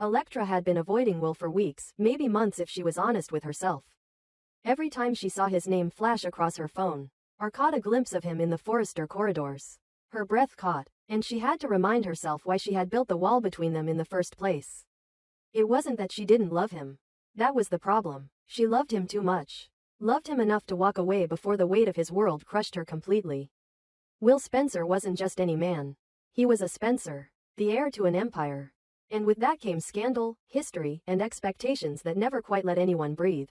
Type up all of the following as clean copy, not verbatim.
Electra had been avoiding Will for weeks, maybe months if she was honest with herself. Every time she saw his name flash across her phone, or caught a glimpse of him in the Forrester corridors, her breath caught, and she had to remind herself why she had built the wall between them in the first place. It wasn't that she didn't love him. That was the problem. She loved him too much. Loved him enough to walk away before the weight of his world crushed her completely. Will Spencer wasn't just any man. He was a Spencer, the heir to an empire. And with that came scandal, history, and expectations that never quite let anyone breathe.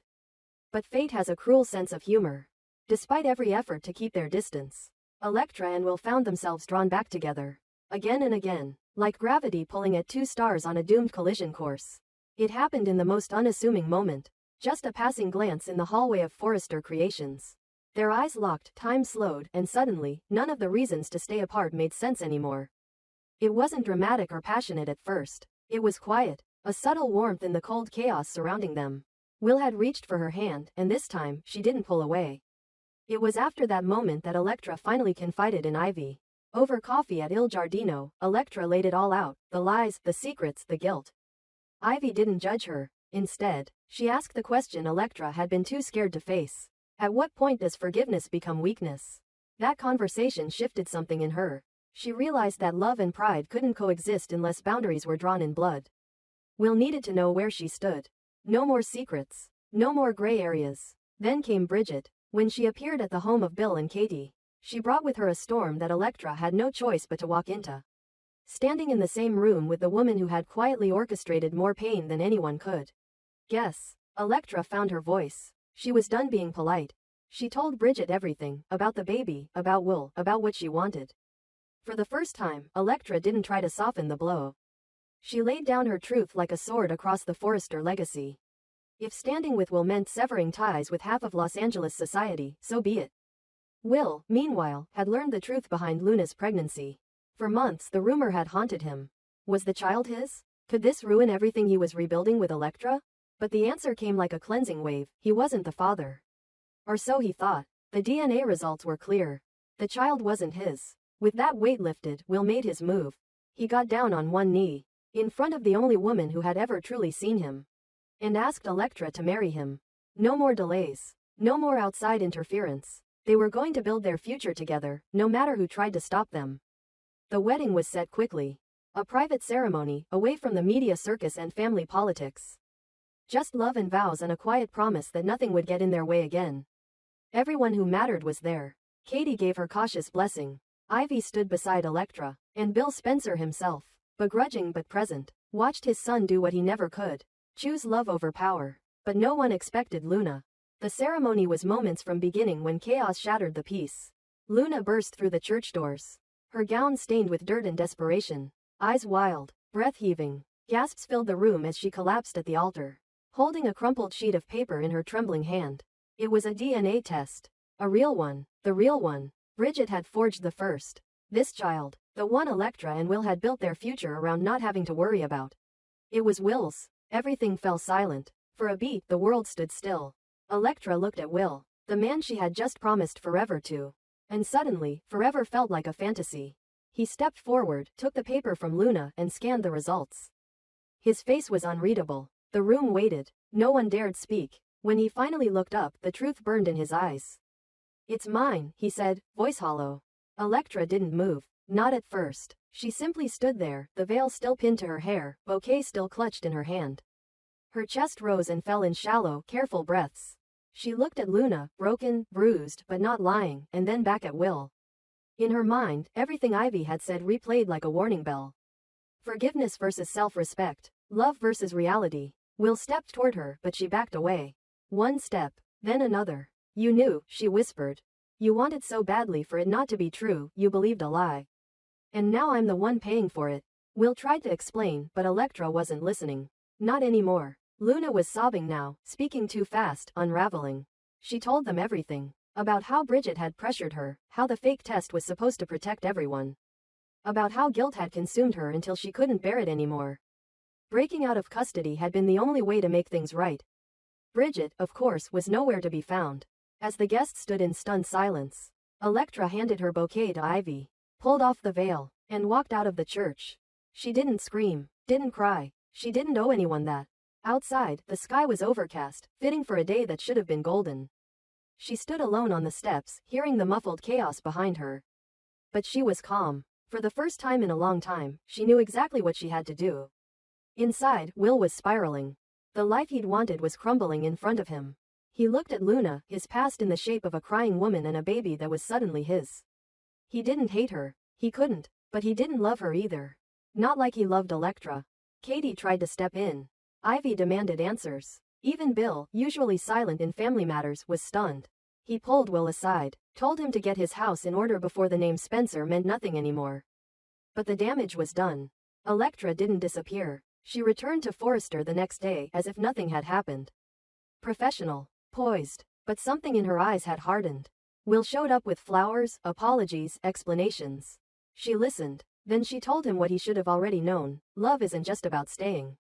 But fate has a cruel sense of humor. Despite every effort to keep their distance, Electra and Will found themselves drawn back together. Again and again, like gravity pulling at two stars on a doomed collision course. It happened in the most unassuming moment. Just a passing glance in the hallway of Forrester Creations. Their eyes locked, time slowed, and suddenly, none of the reasons to stay apart made sense anymore. It wasn't dramatic or passionate at first. It was quiet, a subtle warmth in the cold chaos surrounding them. Will had reached for her hand, and this time, she didn't pull away. It was after that moment that Electra finally confided in Ivy. Over coffee at Il Giardino, Electra laid it all out, the lies, the secrets, the guilt. Ivy didn't judge her. Instead, she asked the question Electra had been too scared to face. At what point does forgiveness become weakness? That conversation shifted something in her. She realized that love and pride couldn't coexist unless boundaries were drawn in blood. Will needed to know where she stood. No more secrets. No more gray areas. Then came Bridget. When she appeared at the home of Bill and Katie, she brought with her a storm that Electra had no choice but to walk into. Standing in the same room with the woman who had quietly orchestrated more pain than anyone could. Guess. Electra found her voice. She was done being polite. She told Bridget everything, about the baby, about Will, about what she wanted. For the first time, Electra didn't try to soften the blow. She laid down her truth like a sword across the Forrester legacy. If standing with Will meant severing ties with half of Los Angeles society, so be it. Will, meanwhile, had learned the truth behind Luna's pregnancy. For months the rumor had haunted him. Was the child his? Could this ruin everything he was rebuilding with Electra? But the answer came like a cleansing wave. He wasn't the father. Or so he thought. The DNA results were clear. The child wasn't his. With that weight lifted, Will made his move. He got down on one knee, in front of the only woman who had ever truly seen him, and asked Electra to marry him. No more delays. No more outside interference. They were going to build their future together, no matter who tried to stop them. The wedding was set quickly. A private ceremony, away from the media circus and family politics. Just love and vows and a quiet promise that nothing would get in their way again. Everyone who mattered was there. Katie gave her cautious blessing. Ivy stood beside Electra, and Bill Spencer himself, begrudging but present, watched his son do what he never could. Choose love over power. But no one expected Luna. The ceremony was moments from beginning when chaos shattered the peace. Luna burst through the church doors. Her gown stained with dirt and desperation. Eyes wild, breath heaving. Gasps filled the room as she collapsed at the altar, holding a crumpled sheet of paper in her trembling hand. It was a DNA test. A real one. The real one. Bridget had forged the first. This child, the one Electra and Will had built their future around not having to worry about. It was Will's. Everything fell silent. For a beat, the world stood still. Electra looked at Will, the man she had just promised forever to. And suddenly, forever felt like a fantasy. He stepped forward, took the paper from Luna, and scanned the results. His face was unreadable. The room waited. No one dared speak. When he finally looked up, the truth burned in his eyes. "It's mine," he said, voice hollow. Electra didn't move. Not at first. She simply stood there, the veil still pinned to her hair, bouquet still clutched in her hand. Her chest rose and fell in shallow, careful breaths. She looked at Luna, broken, bruised, but not lying, and then back at Will. In her mind, everything Ivy had said replayed like a warning bell. Forgiveness versus self-respect. Love versus reality. Will stepped toward her, but she backed away. One step, then another. "You knew," she whispered. "You wanted so badly for it not to be true, you believed a lie. And now I'm the one paying for it." Will tried to explain, but Electra wasn't listening. Not anymore. Luna was sobbing now, speaking too fast, unraveling. She told them everything. About how Bridget had pressured her, how the fake test was supposed to protect everyone. About how guilt had consumed her until she couldn't bear it anymore. Breaking out of custody had been the only way to make things right. Bridget, of course, was nowhere to be found. As the guests stood in stunned silence, Electra handed her bouquet to Ivy, pulled off the veil, and walked out of the church. She didn't scream, didn't cry. She didn't owe anyone that. Outside, the sky was overcast, fitting for a day that should have been golden. She stood alone on the steps, hearing the muffled chaos behind her. But she was calm. For the first time in a long time, she knew exactly what she had to do. Inside, Will was spiraling. The life he'd wanted was crumbling in front of him. He looked at Luna, his past in the shape of a crying woman and a baby that was suddenly his. He didn't hate her. He couldn't. But he didn't love her either. Not like he loved Electra. Katie tried to step in. Ivy demanded answers. Even Bill, usually silent in family matters, was stunned. He pulled Will aside, told him to get his house in order before the name Spencer meant nothing anymore. But the damage was done. Electra didn't disappear. She returned to Forrester the next day as if nothing had happened. Professional, poised, but something in her eyes had hardened. Will showed up with flowers, apologies, explanations. She listened. Then she told him what he should have already known. Love isn't just about staying.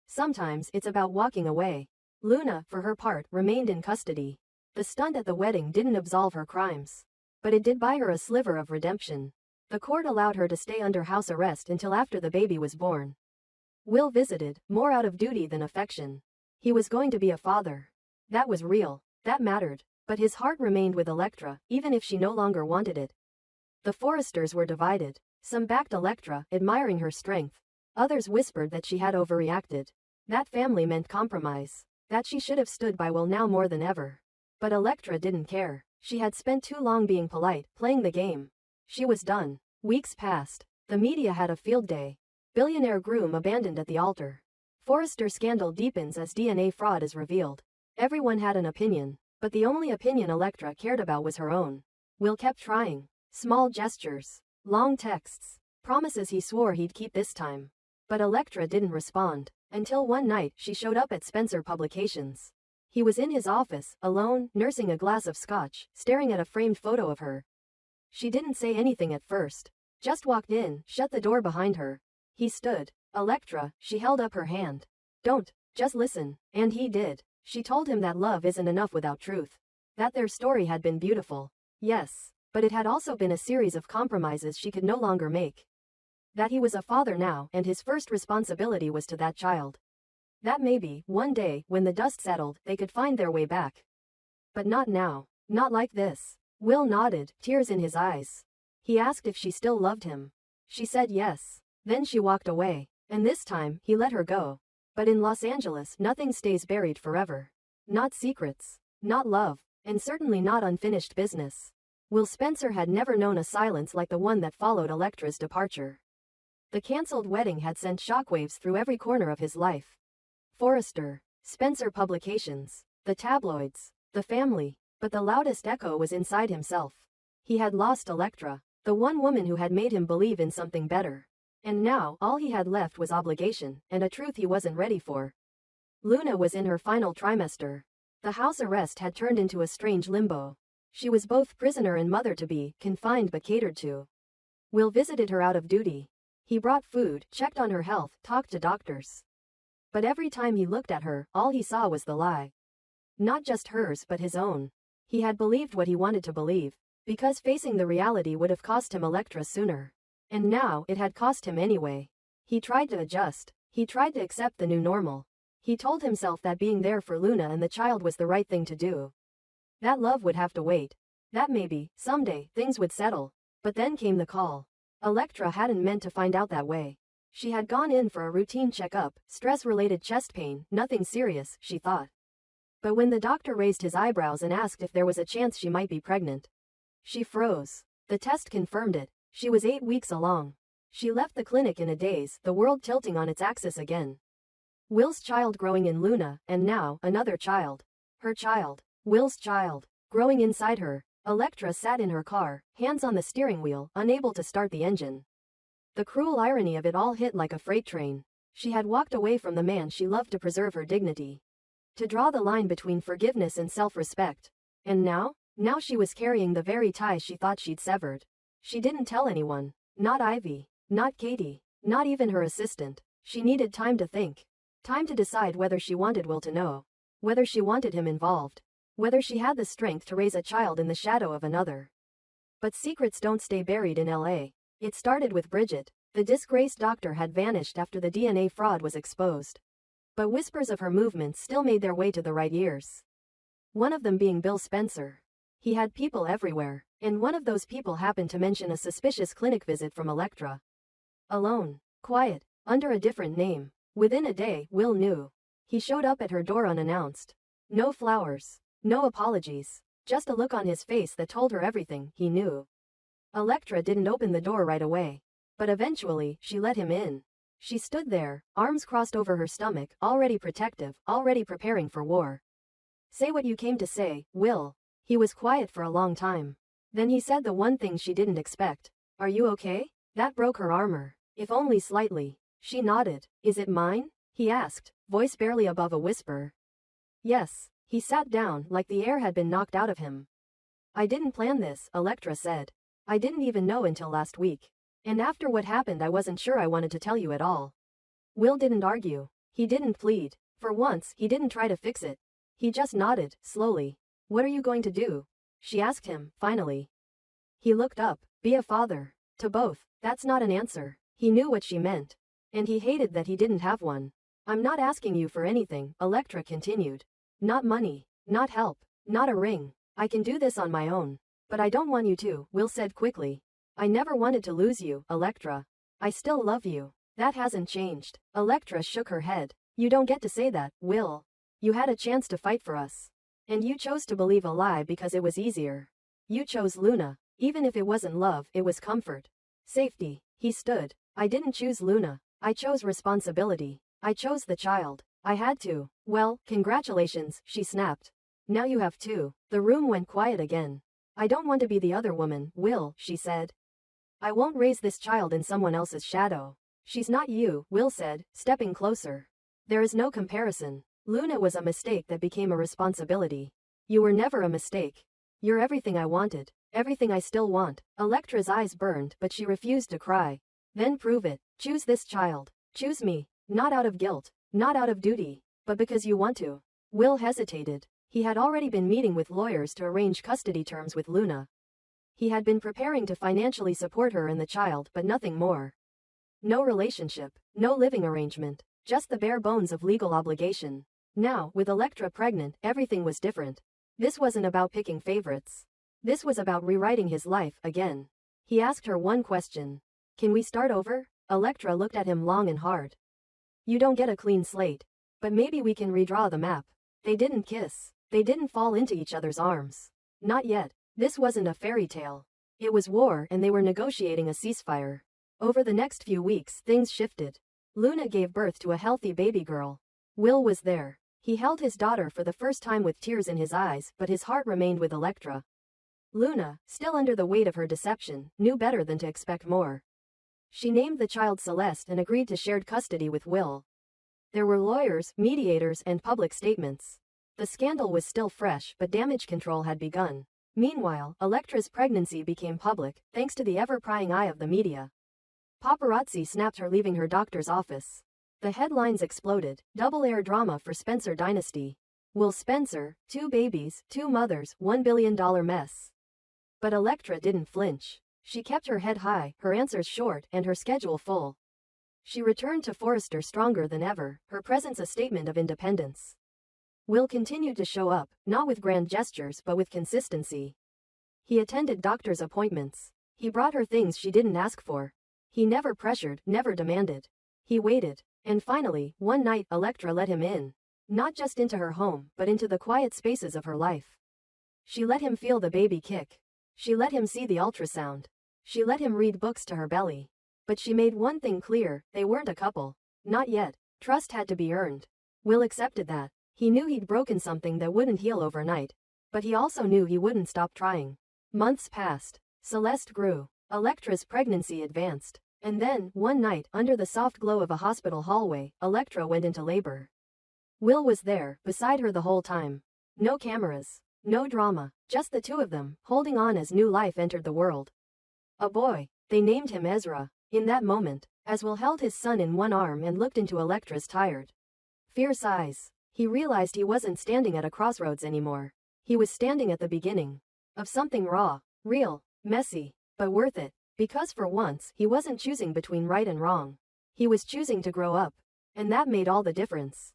Sometimes it's about walking away. Luna, for her part, remained in custody. The stunt at the wedding didn't absolve her crimes. But it did buy her a sliver of redemption. The court allowed her to stay under house arrest until after the baby was born. Will visited, more out of duty than affection. He was going to be a father. That was real. That mattered. But his heart remained with Electra, even if she no longer wanted it. The Forresters were divided. Some backed Electra, admiring her strength. Others whispered that she had overreacted. That family meant compromise. That she should have stood by Will now more than ever. But Electra didn't care. She had spent too long being polite, playing the game. She was done. Weeks passed. The media had a field day. Billionaire groom abandoned at the altar. Forrester scandal deepens as DNA fraud is revealed. Everyone had an opinion. But the only opinion Electra cared about was her own. Will kept trying. Small gestures. Long texts. Promises he swore he'd keep this time. But Electra didn't respond. Until one night she showed up at Spencer Publications. He was in his office, alone, nursing a glass of scotch, staring at a framed photo of her. She didn't say anything at first. Just walked in, shut the door behind her. He stood. Electra, she held up her hand. Don't, just listen. And he did. She told him that love isn't enough without truth. That their story had been beautiful. Yes. But it had also been a series of compromises she could no longer make. That he was a father now, and his first responsibility was to that child. That maybe, one day, when the dust settled, they could find their way back. But not now. Not like this. Will nodded, tears in his eyes. He asked if she still loved him. She said yes. Then she walked away. And this time, he let her go. But in Los Angeles, nothing stays buried forever. Not secrets. Not love. And certainly not unfinished business. Will Spencer had never known a silence like the one that followed Electra's departure. The cancelled wedding had sent shockwaves through every corner of his life. Forrester, Spencer Publications, the tabloids, the family, but the loudest echo was inside himself. He had lost Electra, the one woman who had made him believe in something better. And now, all he had left was obligation, and a truth he wasn't ready for. Luna was in her final trimester. The house arrest had turned into a strange limbo. She was both prisoner and mother-to-be, confined but catered to. Will visited her out of duty. He brought food, checked on her health, talked to doctors. But every time he looked at her, all he saw was the lie. Not just hers but his own. He had believed what he wanted to believe, because facing the reality would have cost him Electra sooner. And now, it had cost him anyway. He tried to adjust. He tried to accept the new normal. He told himself that being there for Luna and the child was the right thing to do. That love would have to wait. That maybe, someday, things would settle. But then came the call. Electra hadn't meant to find out that way. She had gone in for a routine checkup, stress-related chest pain, nothing serious, she thought. But when the doctor raised his eyebrows and asked if there was a chance she might be pregnant, she froze. The test confirmed it. She was 8 weeks along. She left the clinic in a daze, the world tilting on its axis again. Will's child growing in Luna, and now, another child. Her child. Will's child. Growing inside her. Electra sat in her car, hands on the steering wheel, unable to start the engine. The cruel irony of it all hit like a freight train. She had walked away from the man she loved to preserve her dignity. To draw the line between forgiveness and self-respect. And now? Now she was carrying the very ties she thought she'd severed. She didn't tell anyone. Not Ivy. Not Katie. Not even her assistant. She needed time to think. Time to decide whether she wanted Will to know. Whether she wanted him involved. Whether she had the strength to raise a child in the shadow of another. But secrets don't stay buried in LA. It started with Bridget. The disgraced doctor had vanished after the DNA fraud was exposed. But whispers of her movements still made their way to the right ears. One of them being Bill Spencer. He had people everywhere, and one of those people happened to mention a suspicious clinic visit from Electra. Alone, quiet, under a different name. Within a day, Will knew. He showed up at her door unannounced. No flowers, no apologies, just a look on his face that told her everything he knew. Electra didn't open the door right away, but eventually, she let him in. She stood there, arms crossed over her stomach, already protective, already preparing for war. Say what you came to say, Will. He was quiet for a long time. Then he said the one thing she didn't expect. Are you okay? That broke her armor, if only slightly. She nodded. Is it mine? He asked, voice barely above a whisper. Yes. He sat down like the air had been knocked out of him. I didn't plan this, Electra said. I didn't even know until last week. And after what happened I wasn't sure I wanted to tell you at all. Will didn't argue. He didn't plead. For once, he didn't try to fix it. He just nodded, slowly. What are you going to do? She asked him, finally. He looked up. Be a father. To both. That's not an answer. He knew what she meant. And he hated that he didn't have one. I'm not asking you for anything, Electra continued. Not money. Not help. Not a ring. I can do this on my own. But I don't want you to, Will said quickly. I never wanted to lose you, Electra. I still love you. That hasn't changed. Electra shook her head. You don't get to say that, Will. You had a chance to fight for us. And you chose to believe a lie because it was easier. You chose Luna. Even if it wasn't love, it was comfort. Safety. He stood. I didn't choose Luna. I chose responsibility. I chose the child. I had to. Well, congratulations, she snapped. Now you have two. The room went quiet again. I don't want to be the other woman, Will, she said. I won't raise this child in someone else's shadow. She's not you, Will said, stepping closer. There is no comparison. Luna was a mistake that became a responsibility. You were never a mistake. You're everything I wanted, everything I still want. Electra's eyes burned, but she refused to cry. Then prove it. Choose this child. Choose me. Not out of guilt, not out of duty, but because you want to. Will hesitated. He had already been meeting with lawyers to arrange custody terms with Luna. He had been preparing to financially support her and the child, but nothing more. No relationship, no living arrangement, just the bare bones of legal obligation. Now, with Electra pregnant, everything was different. This wasn't about picking favorites. This was about rewriting his life, again. He asked her one question. Can we start over? Electra looked at him long and hard. You don't get a clean slate. But maybe we can redraw the map. They didn't kiss. They didn't fall into each other's arms. Not yet. This wasn't a fairy tale. It was war and they were negotiating a ceasefire. Over the next few weeks, things shifted. Luna gave birth to a healthy baby girl. Will was there. He held his daughter for the first time with tears in his eyes, but his heart remained with Electra. Luna, still under the weight of her deception, knew better than to expect more. She named the child Celeste and agreed to shared custody with Will. There were lawyers, mediators, and public statements. The scandal was still fresh, but damage control had begun. Meanwhile, Electra's pregnancy became public, thanks to the ever-prying eye of the media. Paparazzi snapped her leaving her doctor's office. The headlines exploded. Double-air drama for Spencer Dynasty. Will Spencer, 2 babies, 2 mothers, $1 billion mess. But Electra didn't flinch. She kept her head high, her answers short, and her schedule full. She returned to Forrester stronger than ever, her presence a statement of independence. Will continued to show up, not with grand gestures but with consistency. He attended doctor's appointments. He brought her things she didn't ask for. He never pressured, never demanded. He waited. And finally, one night, Electra let him in. Not just into her home, but into the quiet spaces of her life. She let him feel the baby kick. She let him see the ultrasound. She let him read books to her belly. But she made one thing clear, they weren't a couple. Not yet. Trust had to be earned. Will accepted that. He knew he'd broken something that wouldn't heal overnight. But he also knew he wouldn't stop trying. Months passed. Celeste grew. Electra's pregnancy advanced. And then, one night, under the soft glow of a hospital hallway, Electra went into labor. Will was there, beside her the whole time. No cameras. No drama. Just the two of them, holding on as new life entered the world. A boy. They named him Ezra. In that moment, as Will held his son in one arm and looked into Electra's tired, fierce eyes, he realized he wasn't standing at a crossroads anymore. He was standing at the beginning of something raw, real, messy, but worth it. Because for once, he wasn't choosing between right and wrong. He was choosing to grow up. And that made all the difference.